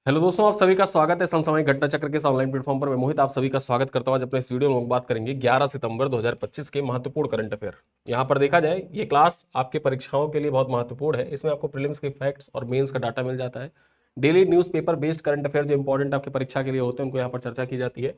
Hello दोस्तों, आप सभी का स्वागत है समसामयिक घटना चक्र के इस ऑनलाइन प्लेटफॉर्म पर। मैं मोहित आप सभी का स्वागत करता हूं। आज अपने इस वीडियो में हम बात करेंगे 11 सितंबर 2025 के महत्वपूर्ण करंट अफेयर। यहां पर देखा जाए ये क्लास आपके परीक्षाओं के लिए बहुत महत्वपूर्ण है। इसमें आपको प्रीलिम्स के फैक्ट्स और मेंस का डाटा मिल जाता है। Daily newspaper based current affair जो इंपॉर्टेंट आपके परीक्षा के लिए होते हैं उनको यहाँ पर चर्चा की जाती है।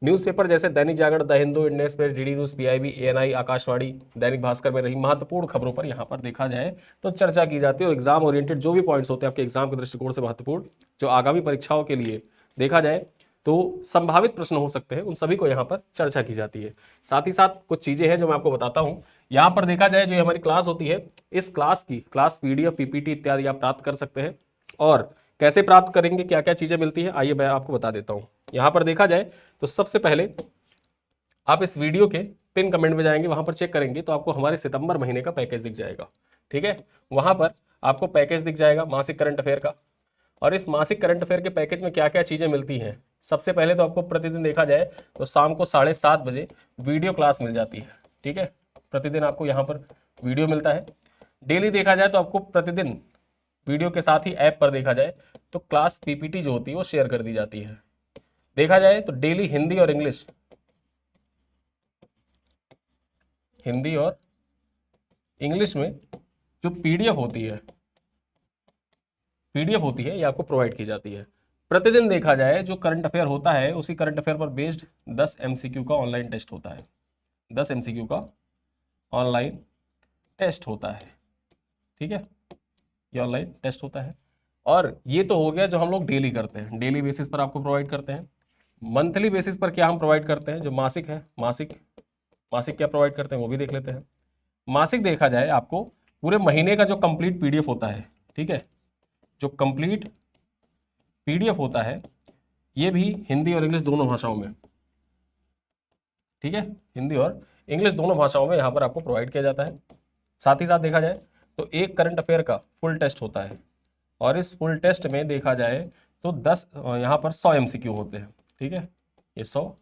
न्यूज़पेपर जैसे Dainik Jagran, the Hindu, Indian Express, DD News, PIB, ANI, Akashvani, Dainik Bhaskar में रही महत्वपूर्ण खबरों पर यहाँ पर देखा जाए तो चर्चा की जाती है। और एग्जाम ओरिएंटेड जो भी पॉइंट्स होते हैं आपके एग्जाम के दृष्टिकोण से महत्वपूर्ण, जो आगामी परीक्षाओं के लिए देखा जाए तो संभावित प्रश्न हो सकते हैं, उन सभी को यहाँ पर चर्चा की जाती है। साथ ही साथ कुछ चीजें हैं जो मैं आपको बताता हूँ। यहाँ पर देखा जाए जो हमारी क्लास होती है, इस क्लास की पीडीएफ, पीपीटी इत्यादि आप प्राप्त कर सकते हैं। और कैसे प्राप्त करेंगे, क्या क्या चीजें मिलती है, आइए मैं आपको बता देता हूँ। यहाँ पर देखा जाए तो सबसे पहले आप इस वीडियो के पिन कमेंट में जाएंगे, वहां पर चेक करेंगे तो आपको हमारे सितंबर महीने का पैकेज दिख जाएगा। ठीक है, वहां पर आपको पैकेज दिख जाएगा मासिक करंट अफेयर का। और इस मासिक करंट अफेयर के पैकेज में क्या क्या चीजें मिलती हैं। सबसे पहले तो आपको प्रतिदिन देखा जाए तो शाम को 7:30 बजे वीडियो क्लास मिल जाती है। ठीक है, प्रतिदिन आपको यहाँ पर वीडियो मिलता है। डेली देखा जाए तो आपको प्रतिदिन वीडियो के साथ ही ऐप पर देखा जाए तो क्लास पीपीटी जो होती है वो शेयर कर दी जाती है। देखा जाए तो डेली हिंदी और इंग्लिश में जो पीडीएफ होती है ये आपको प्रोवाइड की जाती है। प्रतिदिन देखा जाए जो करंट अफेयर होता है उसी करंट अफेयर पर बेस्ड 10 एमसीक्यू का ऑनलाइन टेस्ट होता है। 10 एमसीक्यू का ऑनलाइन टेस्ट होता है। ठीक है, ये ऑनलाइन टेस्ट होता है। और ये तो हो गया जो हम लोग डेली करते हैं, डेली बेसिस पर आपको प्रोवाइड करते हैं। मंथली बेसिस पर क्या हम प्रोवाइड करते हैं, जो मासिक है, मासिक क्या प्रोवाइड करते हैं वो भी देख लेते हैं। मासिक देखा जाए आपको पूरे महीने का जो कंप्लीट पीडीएफ होता है। ठीक है, जो कंप्लीट पीडीएफ होता है ये भी हिंदी और इंग्लिश दोनों भाषाओं में। ठीक है, हिंदी और इंग्लिश दोनों भाषाओं में यहाँ पर आपको प्रोवाइड किया जाता है। साथ ही साथ देखा जाए तो एक करंट अफेयर का फुल टेस्ट होता है। और इस फुल टेस्ट में देखा जाए तो 10 यहाँ पर 100 एमसीक्यू होते हैं। ठीक है, ये 100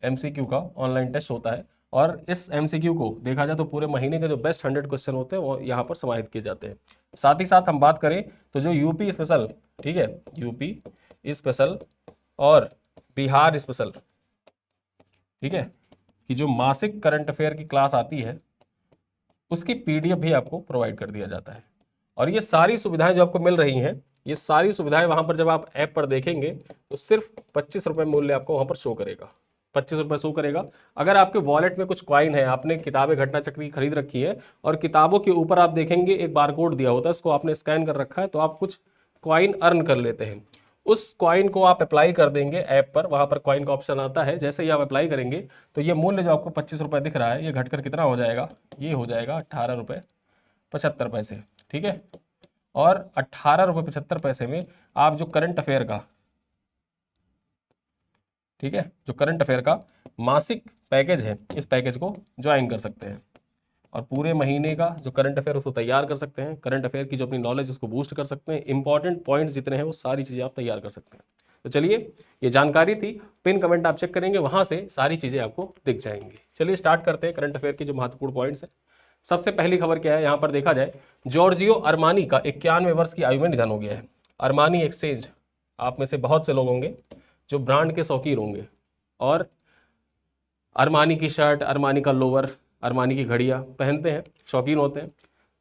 एमसीक्यू का ऑनलाइन टेस्ट होता है। और इस एमसीक्यू को देखा जाए तो पूरे महीने के जो बेस्ट 100 क्वेश्चन होते हैं वो यहाँ पर समाहित किए जाते हैं। साथ ही साथ हम बात करें तो जो यूपी स्पेशल, ठीक है, यूपी स्पेशल और बिहार स्पेशल, ठीक है, कि जो मासिक करंट अफेयर की क्लास आती है उसकी पीडीएफ भी आपको प्रोवाइड कर दिया जाता है। और ये सारी सुविधाएं जो आपको मिल रही हैं, ये सारी सुविधाएं वहां पर जब आप ऐप पर देखेंगे तो सिर्फ 25 रुपये मूल्य आपको वहां पर शो करेगा। 25 रुपये शो करेगा। अगर आपके वॉलेट में कुछ कॉइन है, आपने किताबें घटना चक्र की खरीद रखी है और किताबों के ऊपर आप देखेंगे एक बारकोड दिया होता है, उसको आपने स्कैन कर रखा है तो आप कुछ कॉइन अर्न कर लेते हैं। उस कॉइन को आप अप्लाई कर देंगे ऐप पर, वहां पर कॉइन का ऑप्शन आता है। जैसे ही आप अप्लाई करेंगे तो ये मूल्य जो आपको 25 रुपये दिख रहा है ये घटकर कितना हो जाएगा, ये हो जाएगा 18 रुपये 75 पैसे। ठीक है, और 18 रुपये 75 पैसे में आप जो करंट अफेयर का, ठीक है, जो करंट अफेयर का मासिक पैकेज है इस पैकेज को ज्वाइन कर सकते हैं। और पूरे महीने का जो करंट अफेयर उसको तैयार कर सकते हैं। करंट अफेयर की जो अपनी नॉलेज उसको बूस्ट कर सकते हैं। इंपॉर्टेंट पॉइंट्स जितने हैं वो सारी चीज़ें आप तैयार कर सकते हैं। तो चलिए, ये जानकारी थी, पिन कमेंट आप चेक करेंगे, वहां से सारी चीज़ें आपको दिख जाएंगी। चलिए स्टार्ट करते हैं करंट अफेयर की जो महत्वपूर्ण पॉइंट्स हैं। सबसे पहली खबर क्या है, यहाँ पर देखा जाए जॉर्जियो अरमानी का 91 वर्ष की आयु में निधन हो गया है। अरमानी एक्सचेंज, आप में से बहुत से लोग होंगे जो ब्रांड के शौकीन होंगे और अरमानी की शर्ट, अरमानी का लोवर, अरमानी की घड़ियाँ पहनते हैं, शौकीन होते हैं।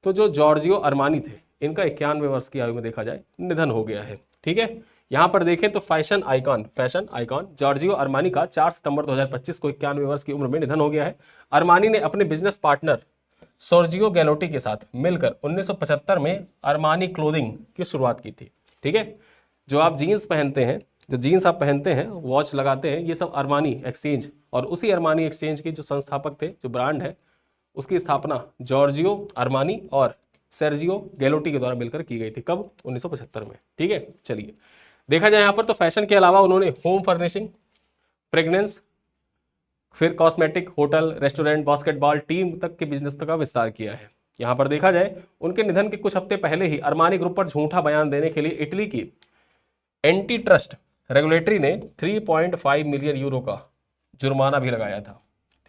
तो जो जॉर्जियो अरमानी थे इनका 91 वर्ष की आयु में देखा जाए निधन हो गया है। ठीक है, यहाँ पर देखें तो फैशन आइकॉन जॉर्जियो अरमानी का 4 सितंबर 2025 को 91 वर्ष की उम्र में निधन हो गया है। अरमानी ने अपने बिजनेस पार्टनर सोर्जियो गैलोटी के साथ मिलकर 1975 में अरमानी क्लोथिंग की शुरुआत की थी। ठीक है, जो आप जीन्स पहनते हैं, जो जीन्स आप पहनते हैं, वॉच लगाते हैं, ये सब अरमानी एक्सचेंज, और उसी अरमानी एक्सचेंज के जो संस्थापक थे, जो ब्रांड है उसकी स्थापना जॉर्जियो अरमानी और सर्जियो गैलोटी के द्वारा मिलकर की गई थी। कब? 1975 में। ठीक है, चलिए देखा जाए यहाँ पर तो फैशन के अलावा उन्होंने होम फर्निशिंग, फ्रेग्रेंस, फिर cosmetic, hotel, restaurant, basketball team तक के बिजनेस का विस्तार किया है। यहाँ पर देखा जाए उनके निधन के कुछ हफ्ते पहले ही अरमानी ग्रुप पर झूठा बयान देने के लिए इटली की एंटी ट्रस्ट रेगुलेटरी ने 3.5 मिलियन यूरो का जुर्माना भी लगाया था।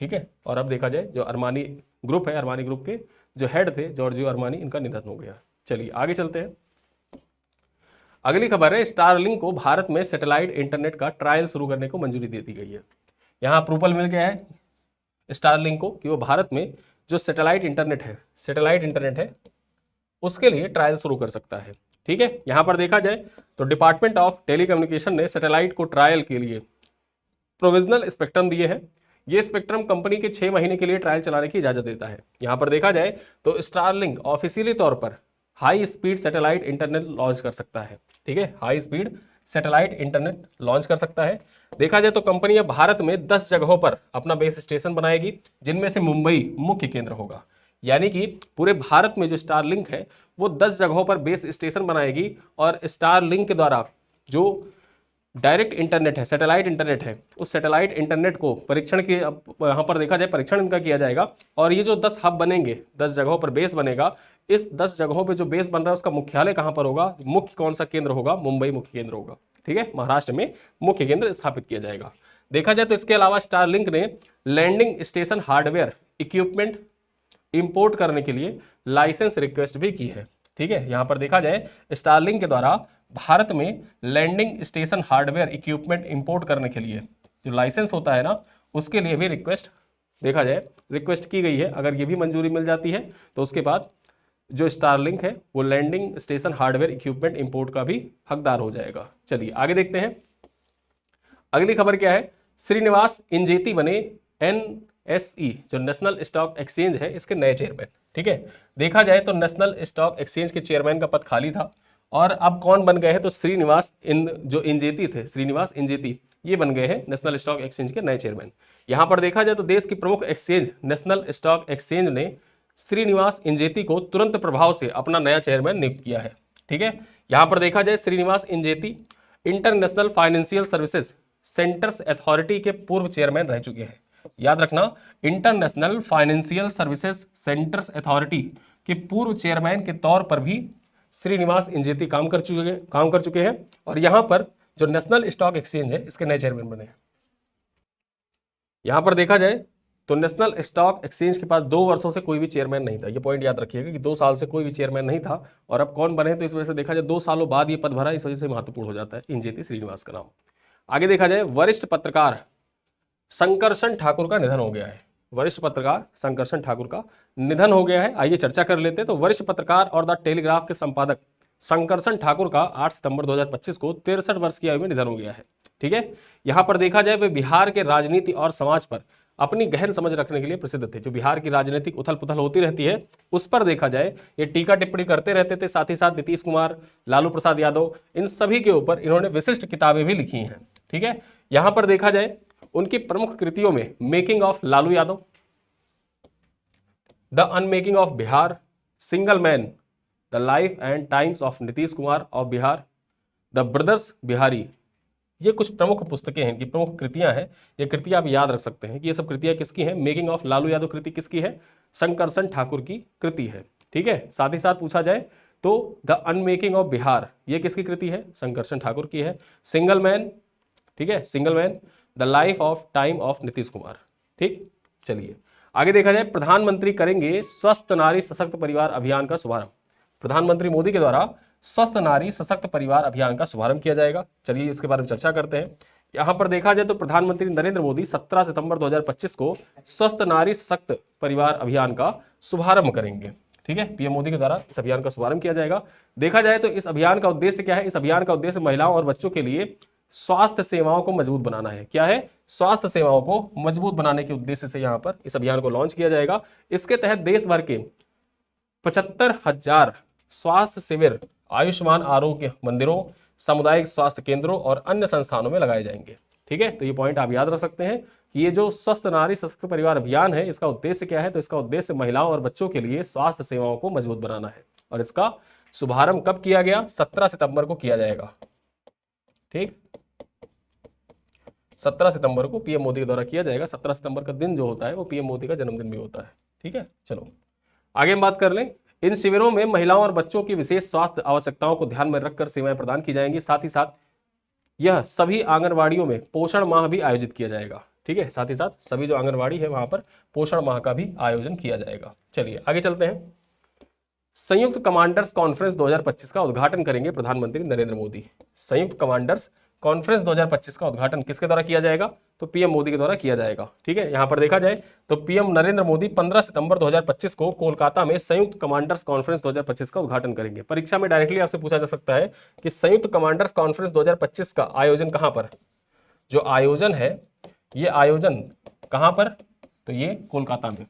ठीक है, और अब देखा जाए जो अरमानी ग्रुप है, अरमानी ग्रुप के जो हेड थे जॉर्जियो अरमानी, इनका निधन हो गया। चलिए आगे चलते हैं। अगली खबर है, स्टारलिंक को भारत में सैटेलाइट इंटरनेट का ट्रायल शुरू करने को मंजूरी दे दी गई है। यहाँ अप्रूवल मिल गया है स्टारलिंक को कि वो भारत में जो सैटेलाइट इंटरनेट है उसके लिए ट्रायल शुरू कर सकता है। ठीक है, यहां पर देखा जाए तो डिपार्टमेंट ऑफ टेलीकम्युनिकेशन ने सैटेलाइट को ट्रायल के लिए प्रोविजनल स्पेक्ट्रम दिए हैं। ये स्पेक्ट्रम कंपनी के 6 महीने के लिए ट्रायल चलाने की इजाजत देता है। यहां पर देखा जाए तो स्टारलिंक ऑफिशियली तौर पर high speed satellite internet launch कर सकता है। ठीक है, high speed satellite internet launch कर सकता है। देखा जाए तो कंपनी अब भारत में 10 जगहों पर अपना बेस स्टेशन बनाएगी, जिनमें से मुंबई मुख्य केंद्र होगा। यानी कि पूरे भारत में जो स्टारलिंक है वो 10 जगहों पर बेस स्टेशन बनाएगी और स्टारलिंक के द्वारा जो डायरेक्ट इंटरनेट है, सैटेलाइट इंटरनेट है, उस सैटेलाइट इंटरनेट को परीक्षण के यहाँ पर देखा जाए परीक्षण इनका किया जाएगा। और ये जो 10 हब बनेंगे, 10 जगहों पर बेस बनेगा, इस 10 जगहों पर जो बेस बन रहा है उसका मुख्यालय कहाँ पर होगा, मुख्य कौन सा केंद्र होगा, मुंबई मुख्य केंद्र होगा। ठीक है, महाराष्ट्र में मुख्य केंद्र स्थापित किया जाएगा। देखा जाए तो इसके अलावा स्टारलिंक ने landing station hardware equipment import करने के लिए लाइसेंस रिक्वेस्ट भी की है। ठीक है, यहां पर देखा जाए स्टारलिंक के द्वारा भारत में landing station hardware equipment import करने के लिए जो लाइसेंस होता है ना, उसके लिए भी रिक्वेस्ट देखा जाए रिक्वेस्ट की गई है। अगर ये भी मंजूरी मिल जाती है तो उसके बाद जो स्टारलिंक है वो landing station hardware equipment import का भी हकदार हो जाएगा। चलिए आगे देखते हैं। अगली खबर क्या है, श्रीनिवास इंजेती बने NSE जो नेशनल स्टॉक एक्सचेंज है इसके नए चेयरमैन। ठीक है, देखा जाए तो नेशनल स्टॉक एक्सचेंज के चेयरमैन का पद खाली था और अब कौन बन गए हैं, तो श्रीनिवास जो इंजेती थे, श्रीनिवास इंजेती ये बन गए हैं नेशनल स्टॉक एक्सचेंज के नए चेयरमैन। यहां पर देखा जाए तो देश की प्रमुख एक्सचेंज नेशनल स्टॉक एक्सचेंज ने श्रीनिवास इंजेती को तुरंत प्रभाव से अपना नया चेयरमैन नियुक्त किया है। ठीक है, यहां पर देखा जाए Srinivas Injeti international financial services centres authority के पूर्व चेयरमैन रह चुके हैं। याद रखना, international financial services centres authority के पूर्व चेयरमैन के तौर पर भी श्रीनिवास इंजेती काम कर चुके हैं और यहां पर जो नेशनल स्टॉक एक्सचेंज है इसके नए चेयरमैन बने हैं। यहां पर देखा जाए तो नेशनल स्टॉक एक्सचेंज के पास 2 वर्षों से कोई भी चेयरमैन नहीं था। ये पॉइंट याद रखिएगा कि 2 साल से कोई भी चेयरमैन नहीं था और अब कौन बने, तो इस वजह से देखा जाए 2 सालों बाद ये पद भरा, इस वजह से महत्वपूर्ण हो जाता है इंजेती श्रीनिवास का नाम। आगे देखा जाए, वरिष्ठ पत्रकार शंकरशन ठाकुर का निधन हो गया है। वरिष्ठ पत्रकार शंकरशन ठाकुर का निधन हो गया है। आइए चर्चा कर लेते हैं। तो वरिष्ठ पत्रकार और द टेलीग्राफ के संपादक शंकरशन ठाकुर का 8 सितंबर 2025 को 63 वर्ष की आयु में निधन हो गया है। ठीक है, यहां पर देखा जाए वे बिहार के राजनीति और समाज पर अपनी गहन समझ रखने के लिए प्रसिद्ध थे। जो बिहार की राजनीतिक उथल पुथल होती रहती है उस पर देखा जाए ये टीका टिप्पणी करते रहते थे। साथ ही साथ नीतीश कुमार, लालू प्रसाद यादव, इन सभी के ऊपर इन्होंने विशिष्ट किताबें भी लिखी हैं। ठीक है, यहां पर देखा जाए उनकी प्रमुख कृतियों में making of Lalu Yadav, the unmaking of Bihar, single man, the life and times of Nitish Kumar of Bihar, the brothers Bihari, ये कुछ प्रमुख पुस्तकें हैं, इनकी प्रमुख कृतियां हैं। ये कृतियां आप याद रख सकते हैं कि ये सब कृतियां किसकी हैं। मेकिंग ऑफ लालू यादव कृति किसकी है, शंकरशन ठाकुर की कृति है। ठीक है, साथ ही साथ पूछा जाए तो द अनमेकिंग ऑफ बिहार ये किसकी कृति है, शंकरशन ठाकुर की है। सिंगल मैन, ठीक है, single man, the life of time of Nitish Kumar. ठीक, चलिए आगे देखा जाए, प्रधानमंत्री करेंगे स्वस्थ नारी सशक्त परिवार अभियान का शुभारंभ। प्रधानमंत्री मोदी के द्वारा स्वस्थ नारी सशक्त परिवार अभियान का शुभारंभ किया जाएगा। चलिए इसके बारे में चर्चा करते हैं। यहां पर देखा जाए तो प्रधानमंत्री नरेंद्र मोदी 17 सितंबर 2025 को स्वस्थ नारी सशक्त परिवार अभियान का शुभारंभ करेंगे। ठीक है, पीएम मोदी के द्वारा इस अभियान का शुभारंभ किया जाएगा। देखा जाए तो इस अभियान का उद्देश्य क्या है, इस अभियान का उद्देश्य महिलाओं और बच्चों के लिए स्वास्थ्य सेवाओं को मजबूत बनाना है। क्या है, स्वास्थ्य सेवाओं को मजबूत बनाने के उद्देश्य से यहां पर इस अभियान को लॉन्च किया जाएगा। इसके तहत देश भर के 75,000 स्वास्थ्य शिविर आयुष्मान आरोग्य मंदिरों, सामुदायिक स्वास्थ्य केंद्रों और अन्य संस्थानों में लगाए जाएंगे। ठीक है, तो ये पॉइंट आप याद रख सकते हैं कि ये जो स्वस्थ नारी सशक्त परिवार अभियान है इसका उद्देश्य क्या है, तो इसका उद्देश्य महिलाओं और बच्चों के लिए स्वास्थ्य सेवाओं को मजबूत बनाना है। और इसका शुभारंभ कब किया गया, 17 सितंबर को किया जाएगा। ठीक, 17 सितंबर को पीएम मोदी के द्वारा किया जाएगा। 17 सितंबर का दिन जो होता है वो पीएम मोदी का जन्मदिन भी होता है। ठीक है, चलो आगे हम बात कर लें। इन शिविरों में महिलाओं और बच्चों की विशेष स्वास्थ्य आवश्यकताओं को ध्यान में रखकर सेवाएं प्रदान की जाएंगी। साथ ही साथ यह सभी आंगनवाड़ियों में पोषण माह भी आयोजित किया जाएगा। ठीक है, साथ ही साथ सभी जो आंगनवाड़ी है वहां पर पोषण माह का भी आयोजन किया जाएगा। चलिए आगे चलते हैं। संयुक्त कमांडर्स कॉन्फ्रेंस 2025 का उद्घाटन करेंगे प्रधानमंत्री नरेंद्र मोदी। संयुक्त कमांडर्स कॉन्फ्रेंस 2025 का उद्घाटन किसके द्वारा किया जाएगा? तो पीएम मोदी के द्वारा किया जाएगा। ठीक है, यहां पर देखा जाए तो पीएम नरेंद्र मोदी 15 सितंबर 2025 को कोलकाता में संयुक्त कमांडर्स कॉन्फ्रेंस 2025 का उद्घाटन करेंगे। परीक्षा में डायरेक्टली आपसे पूछा जा सकता है कि संयुक्त कमांडर्स कॉन्फ्रेंस 2025 का आयोजन कहां पर? जो आयोजन है, ये आयोजन कहां पर? तो ये कोलकाता में,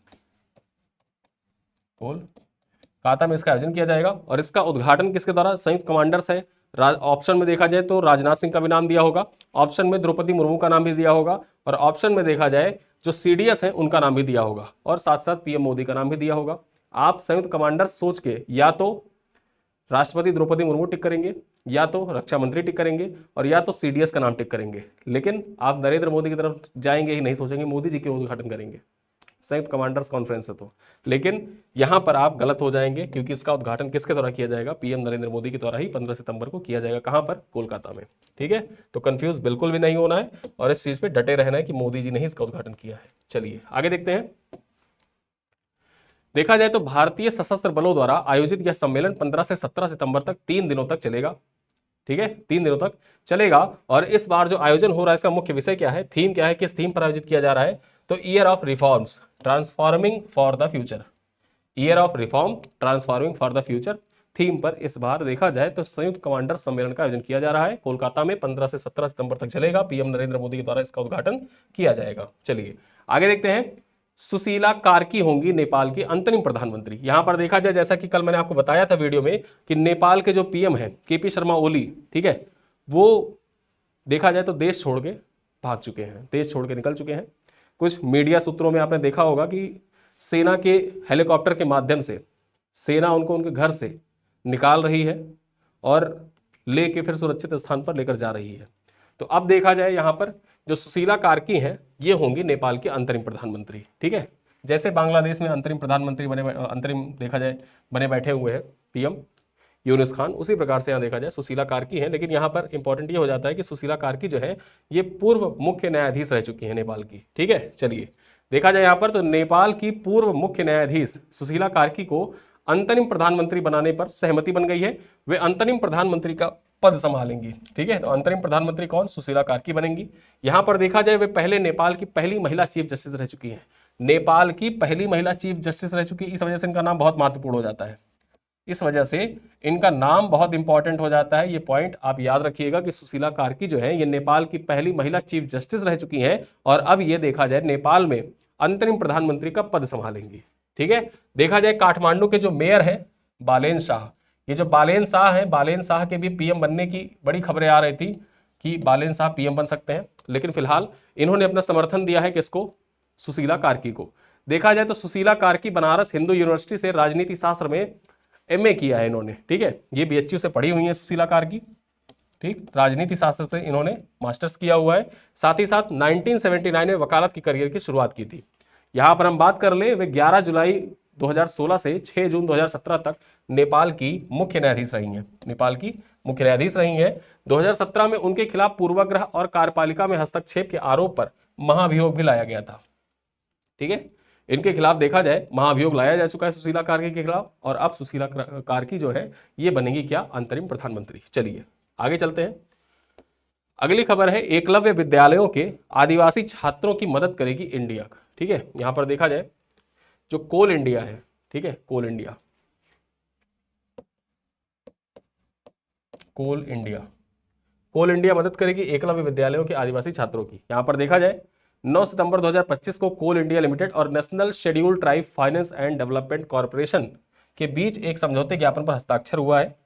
कोलकाता में इसका आयोजन किया जाएगा। और इसका उद्घाटन किसके द्वारा? संयुक्त कमांडर्स है। ऑप्शन में देखा जाए तो राजनाथ सिंह का भी नाम दिया होगा, ऑप्शन में द्रौपदी मुर्मू का नाम भी दिया होगा, और ऑप्शन में देखा जाए जो सीडीएस है उनका नाम भी दिया होगा, और साथ साथ पीएम मोदी का नाम भी दिया होगा। आप संयुक्त कमांडर्स सोच के या तो राष्ट्रपति द्रौपदी मुर्मू टिक करेंगे, या तो रक्षा मंत्री टिक करेंगे, और या तो सीडीएस का नाम टिक करेंगे, लेकिन आप नरेंद्र मोदी की तरफ जाएंगे ही नहीं, सोचेंगे मोदी जी क्यों उद्घाटन करेंगे, संयुक्त कमांडर्स कॉन्फ्रेंस है तो। लेकिन यहां पर आप गलत हो जाएंगे, क्योंकि इसका उद्घाटन किसके द्वारा किया जाएगा? पीएम नरेंद्र मोदी के द्वारा ही 15 सितंबर को किया जाएगा। कहां पर? कोलकाता में। ठीक है, तो कंफ्यूज बिल्कुल भी नहीं होना है और इस चीज पे डटे रहना है कि मोदी जी ने ही इसका उद्घाटन किया है। चलिए आगे देखते हैं। देखा जाए तो भारतीय सशस्त्र बलों द्वारा आयोजित यह सम्मेलन 15 से 17 सितंबर तक 3 दिनों तक चलेगा। ठीक है, 3 दिनों तक चलेगा। और इस बार जो आयोजन हो रहा है इसका मुख्य विषय क्या है, थीम क्या है, किस थीम पर आयोजित किया जा रहा है? तो year of reforms transforming for the future, year of reform transforming for the future theme पर इस बार देखा जाए तो संयुक्त कमांडर सम्मेलन का आयोजन किया जा रहा है कोलकाता में। 15 से 17 सितंबर तक चलेगा। पीएम नरेंद्र मोदी के द्वारा इसका उद्घाटन किया जाएगा। चलिए आगे देखते हैं। सुशीला कार्की होंगी नेपाल की अंतरिम प्रधानमंत्री। यहां पर देखा जाए, जैसा कि कल मैंने आपको बताया था वीडियो में, कि नेपाल के जो पीएम है केपी शर्मा ओली, ठीक है, वो देखा जाए तो देश छोड़ के भाग चुके हैं, देश छोड़ के निकल चुके हैं। कुछ मीडिया सूत्रों में आपने देखा होगा कि सेना के हेलीकॉप्टर के माध्यम से सेना उनको उनके घर से निकाल रही है और लेके फिर सुरक्षित स्थान पर लेकर जा रही है। तो अब देखा जाए यहाँ पर जो सुशीला कार्की हैं ये होंगी नेपाल के अंतरिम प्रधानमंत्री। ठीक है, जैसे बांग्लादेश में अंतरिम प्रधानमंत्री अंतरिम देखा जाए बने बैठे हुए हैं पीएम यूनुस खान, उसी प्रकार से यहाँ देखा जाए सुशीला कार्की है। लेकिन यहाँ पर इंपॉर्टेंट ये हो जाता है कि सुशीला कार्की जो है ये पूर्व मुख्य न्यायाधीश रह चुकी है नेपाल की। ठीक है, चलिए देखा जाए यहाँ पर तो नेपाल की पूर्व मुख्य न्यायाधीश सुशीला कार्की को अंतरिम प्रधानमंत्री बनाने पर सहमति बन गई है। वे अंतरिम प्रधानमंत्री का पद संभालेंगी। ठीक है, तो अंतरिम प्रधानमंत्री कौन? सुशीला कार्की बनेंगी। यहां पर देखा जाए वे पहले नेपाल की पहली महिला चीफ जस्टिस रह चुकी हैं, नेपाल की पहली महिला चीफ जस्टिस रह चुकी है। इस वजह से इनका नाम बहुत महत्वपूर्ण हो जाता है, इस वजह से इनका नाम बहुत इंपॉर्टेंट हो जाता है। ये पॉइंट आप याद रखिएगा कि सुशीला कार्की जो है ये नेपाल की पहली महिला चीफ जस्टिस रह चुकी हैं और अब ये देखा जाए नेपाल में अंतरिम प्रधानमंत्री का पद संभालेंगी। ठीक है, देखा जाए काठमांडू के जो मेयर है बालेन शाह, ये जो बालेन शाह है, बालेन शाह के भी पीएम बनने की बड़ी खबरें आ रही थी कि बालेन शाह पीएम बन सकते हैं, लेकिन फिलहाल इन्होंने अपना समर्थन दिया है किसको? सुशीला कार्की को। देखा जाए तो सुशीला कार्की बनारस हिंदू यूनिवर्सिटी से राजनीति शास्त्र में एमए किया है इन्होंने। ठीक है, ये बीएचयू से पढ़ी हुई है सुशीला कार्की। ठीक, राजनीति शास्त्र से इन्होंने मास्टर्स किया हुआ है। साथ ही साथ 1979 में वकालत की करियर की शुरुआत की थी। यहां पर हम बात कर ले, वे 11 जुलाई 2016 से 6 जून 2017 तक नेपाल की मुख्य न्यायाधीश रही हैं, नेपाल की मुख्य न्यायाधीश रही हैं। 2017 में उनके खिलाफ पूर्वाग्रह और कार्यपालिका में हस्तक्षेप के आरोप पर महाभियोग भी लाया गया था। ठीक है, इनके खिलाफ देखा जाए महाभियोग लाया जा चुका है सुशीला कार्की के खिलाफ, और अब सुशीला कार्की जो है ये बनेगी क्या? अंतरिम प्रधानमंत्री। चलिए आगे चलते हैं। अगली खबर है एकलव्य विद्यालयों के आदिवासी छात्रों की मदद करेगी इंडिया। ठीक है, यहां पर देखा जाए जो कोल इंडिया है, ठीक है, कोल इंडिया, कोल इंडिया, कोल इंडिया मदद करेगी एकलव्य विद्यालयों के आदिवासी छात्रों की। यहां पर देखा जाए 9 सितंबर 2025 को कोल इंडिया लिमिटेड और national scheduled tribe finance and development corporation के बीच एक समझौते ज्ञापन पर हस्ताक्षर हुआ है।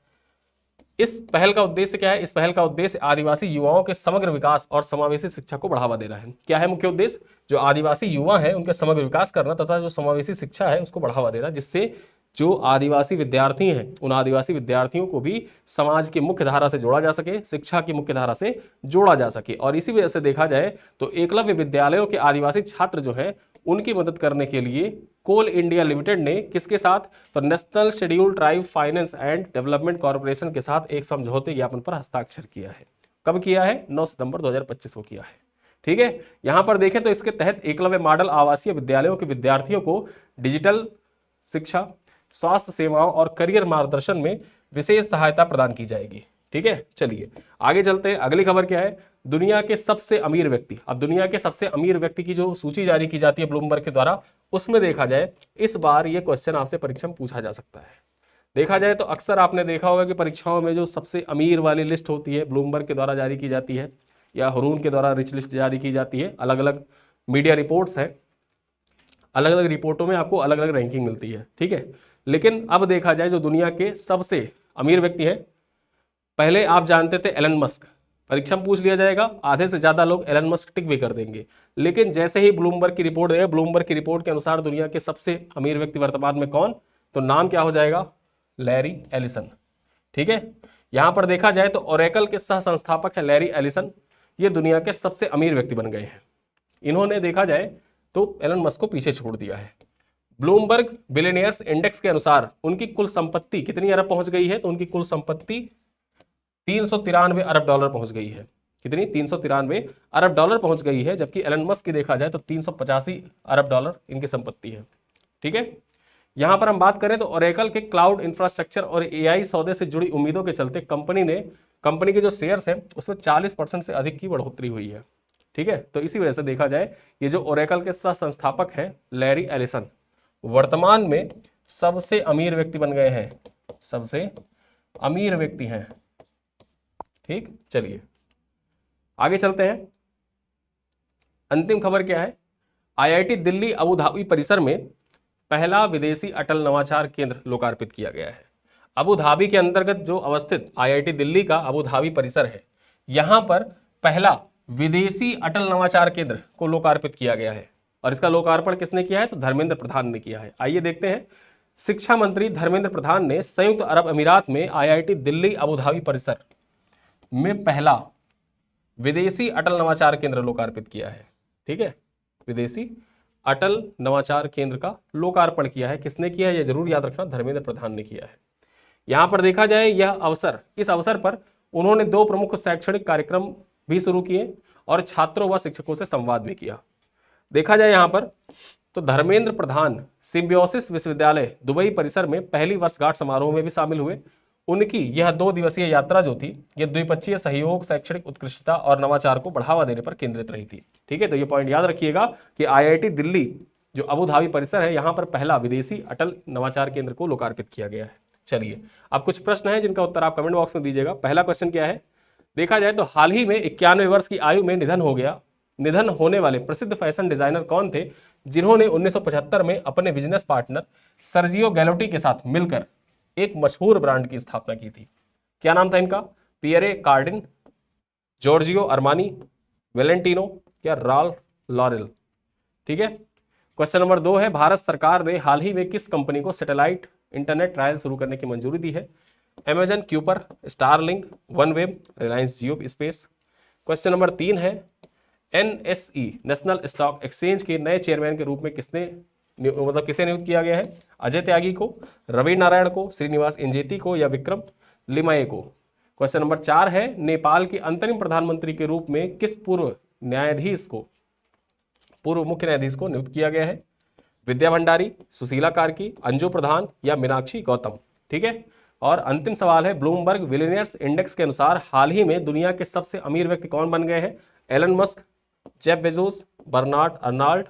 इस पहल का उद्देश्य क्या है? इस पहल का उद्देश्य आदिवासी युवाओं के समग्र विकास और समावेशी शिक्षा को बढ़ावा देना है। क्या है मुख्य उद्देश्य? जो आदिवासी युवा है उनके समग्र विकास करना तथा जो समावेशी शिक्षा है उसको बढ़ावा देना, जिससे जो आदिवासी विद्यार्थी हैं उन आदिवासी विद्यार्थियों को भी समाज की मुख्य धारा से जोड़ा जा सके, शिक्षा की मुख्य धारा से जोड़ा जा सके। और इसी वजह से देखा जाए तो एकलव्य विद्यालयों के आदिवासी छात्र जो हैं उनकी मदद करने के लिए कोल इंडिया लिमिटेड ने किसके साथ? तो national scheduled tribe finance and development corporation के साथ एक समझौते ज्ञापन पर हस्ताक्षर किया है। कब किया है? 9 सितंबर 2025 को किया है। ठीक है, यहां पर देखें तो इसके तहत एकलव्य मॉडल आवासीय विद्यालयों के विद्यार्थियों को डिजिटल शिक्षा, स्वास्थ्य सेवाओं और करियर मार्गदर्शन में विशेष सहायता प्रदान की जाएगी। ठीक है, चलिए आगे चलते हैं। अगली खबर क्या है, दुनिया के सबसे अमीर व्यक्ति। अब दुनिया के सबसे अमीर व्यक्ति की जो सूची जारी की जाती है ब्लूमबर्ग के द्वारा, उसमें देखा जाए इस बार ये क्वेश्चन आपसे परीक्षा में पूछा जा सकता है। देखा जाए तो अक्सर आपने देखा होगा कि परीक्षाओं में जो सबसे अमीर वाली लिस्ट होती है ब्लूमबर्ग के द्वारा जारी की जाती है या हुरून के द्वारा रिच लिस्ट जारी की जाती है। अलग अलग मीडिया रिपोर्ट्स हैं, अलग अलग रिपोर्टों में आपको अलग अलग रैंकिंग मिलती है। ठीक है, लेकिन अब देखा जाए जो दुनिया के सबसे अमीर व्यक्ति हैं, पहले आप जानते थे एलन मस्क, परीक्षा में पूछ लिया जाएगा, आधे से ज्यादा लोग एलन मस्क टिक भी कर देंगे। लेकिन जैसे ही ब्लूमबर्ग की रिपोर्ट है, ब्लूमबर्ग की रिपोर्ट के अनुसार दुनिया के सबसे अमीर व्यक्ति वर्तमान में कौन, तो नाम क्या हो जाएगा, लैरी एलिसन। ठीक है, यहां पर देखा जाए तो ओरेकल के सह संस्थापक है लैरी एलिसन, ये दुनिया के सबसे अमीर व्यक्ति बन गए हैं। इन्होंने देखा जाए तो एलन मस्क को पीछे छोड़ दिया है। ब्लूमबर्ग बिलियनियर्स इंडेक्स के अनुसार उनकी कुल संपत्ति कितनी अरब पहुंच गई है, तो उनकी कुल संपत्ति 393 अरब डॉलर पहुंच गई है। कितनी, 393 अरब डॉलर पहुंच गई है, जबकि एलन मस्क की देखा जाए तो 385 अरब डॉलर इनकी संपत्ति है। ठीक है, यहां पर हम बात करें तो ओरेकल के क्लाउड इंफ्रास्ट्रक्चर और एआई सौदे से जुड़ी उम्मीदों के चलते कंपनी के जो शेयर्स हैं उसमें 40% से अधिक की बढ़ोतरी हुई है। ठीक है, तो इसी वजह से देखा जाए ये जो ओरेकल के सह संस्थापक हैं लैरी एलिसन, वर्तमान में सबसे अमीर व्यक्ति बन गए हैं, सबसे अमीर व्यक्ति हैं। ठीक, चलिए आगे चलते हैं। अंतिम खबर क्या है, आईआईटी दिल्ली अबू धाबी परिसर में पहला विदेशी अटल नवाचार केंद्र लोकार्पित किया गया है। अबू धाबी के अंतर्गत जो अवस्थित आईआईटी दिल्ली का अबू धाबी परिसर है, यहां पर पहला विदेशी अटल नवाचार केंद्र को लोकार्पित किया गया है। और इसका लोकार्पण किसने किया है, तो धर्मेंद्र प्रधान ने किया है। आइए देखते हैं। शिक्षा मंत्री धर्मेंद्र प्रधान ने संयुक्त अरब अमीरात में आईआईटी दिल्ली अबू धाबी परिसर में पहला विदेशी अटल नवाचार केंद्र लोकार्पित किया है। ठीक है, विदेशी अटल नवाचार केंद्र का लोकार्पण किया है। किसने किया है, यह जरूर याद रखना, धर्मेंद्र प्रधान ने किया है। यहां पर देखा जाए इस अवसर पर उन्होंने 2 प्रमुख शैक्षणिक कार्यक्रम भी शुरू किए और छात्रों व शिक्षकों से संवाद भी किया। देखा जाए यहां पर तो धर्मेंद्र प्रधान सिम्बियोसिस विश्वविद्यालय दुबई परिसर में पहली वर्षगांठ समारोह में भी शामिल हुए। उनकी यह 2 दिवसीय यात्रा जो थी, यह द्विपक्षीय सहयोग, शैक्षणिक उत्कृष्टता और नवाचार को बढ़ावा देने पर केंद्रित रही थी। ठीक है, तो ये पॉइंट याद रखिएगा कि आईआईटी दिल्ली जो अबू धाबी परिसर है, यहां पर पहला विदेशी अटल नवाचार केंद्र को लोकार्पित किया गया है। चलिए, अब कुछ प्रश्न हैं जिनका उत्तर आप कमेंट बॉक्स में दीजिएगा। पहला क्वेश्चन क्या है, देखा जाए तो हाल ही में 91 वर्ष की आयु में निधन होने वाले प्रसिद्ध फैशन डिजाइनर कौन थे, जिन्होंने 1975 में अपने बिजनेस पार्टनर सर्जियो गैलोटी के साथ मिलकर एक मशहूर ब्रांड की स्थापना की थी। क्या नाम था इनका, पियरे कार्डिन, जॉर्जियो अरमानी, वेलेंटिनो या राल्फ लॉरेल। ठीक है, क्वेश्चन नंबर 2 है, भारत सरकार ने हाल ही में किस कंपनी को सैटेलाइट इंटरनेट ट्रायल शुरू करने की मंजूरी दी है, Amazon, Kuiper, Starlink, OneWeb, Reliance Jio space. Question number 3 है, एनएसई नेशनल स्टॉक एक्सचेंज के नए चेयरमैन के रूप में किसे नियुक्त किया गया है, अजय त्यागी को, रवि नारायण को, श्रीनिवास इंजेती को या विक्रम लिमाये को। क्वेश्चन नंबर 4 है, नेपाल के अंतरिम प्रधानमंत्री के रूप में किस पूर्व मुख्य न्यायाधीश को नियुक्त किया गया है, विद्या भंडारी, सुशीला कार्की, अंजू प्रधान या मीनाक्षी गौतम। ठीक है, और अंतिम सवाल है, ब्लूमबर्ग बिलियनियर्स इंडेक्स के अनुसार हाल ही में दुनिया के सबसे अमीर व्यक्ति कौन बन गए हैं, Elon Musk, Jeff Bezos, Bernard Arnault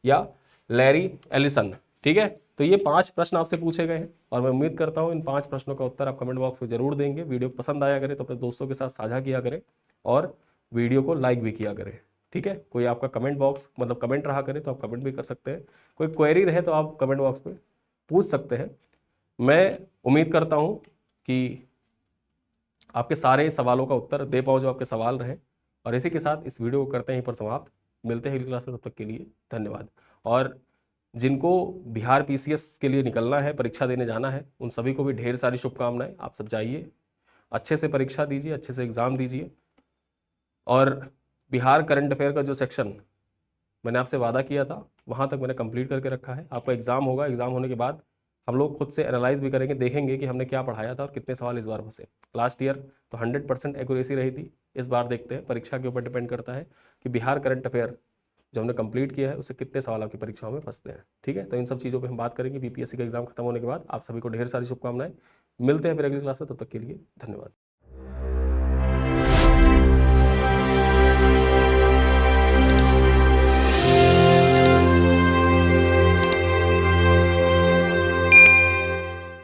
या लैरी एलिसन। ठीक है, तो ये 5 प्रश्न आपसे पूछे गए हैं और मैं उम्मीद करता हूं इन 5 प्रश्नों का उत्तर आप कमेंट बॉक्स में जरूर देंगे। वीडियो पसंद आया करें तो अपने दोस्तों के साथ साझा किया करें और वीडियो को लाइक भी किया करें। ठीक है, कोई आपका कमेंट रहा करे तो आप कमेंट भी कर सकते हैं, कोई क्वेरी रहे तो आप कमेंट बॉक्स में पूछ सकते हैं। मैं उम्मीद करता हूँ कि आपके सारे सवालों का उत्तर दे पाऊँ जो आपके सवाल रहे। और इसी के साथ इस वीडियो को करते हैं यहीं पर समाप्त। मिलते हैं अगली क्लास में, तब तक के लिए धन्यवाद। और जिनको बिहार पीसीएस के लिए निकलना है, परीक्षा देने जाना है, उन सभी को भी ढेर सारी शुभकामनाएं। आप सब जाइए, अच्छे से परीक्षा दीजिए, अच्छे से एग्ज़ाम दीजिए। और बिहार करंट अफेयर का जो सेक्शन मैंने आपसे वादा किया था, वहाँ तक मैंने कंप्लीट करके रखा है। आपका एग्ज़ाम होगा, एग्ज़ाम होने के बाद हम लोग खुद से एनालाइज भी करेंगे, देखेंगे कि हमने क्या पढ़ाया था और कितने सवाल इस बार फंसे। लास्ट ईयर तो 100% एक्यूरेसी रही थी, इस बार देखते हैं, परीक्षा के ऊपर डिपेंड करता है कि बिहार करंट अफेयर जो हमने कंप्लीट किया है उससे कितने सवाल आपकी परीक्षाओं में फंसते हैं। ठीक है, तो इन सब चीज़ों पे हम बात करेंगे बीपीएससी का एग्जाम खत्म होने के बाद। आप सभी को ढेर सारी शुभकामनाएं। मिलते हैं फिर अगली क्लास में, तब तक के लिए धन्यवाद।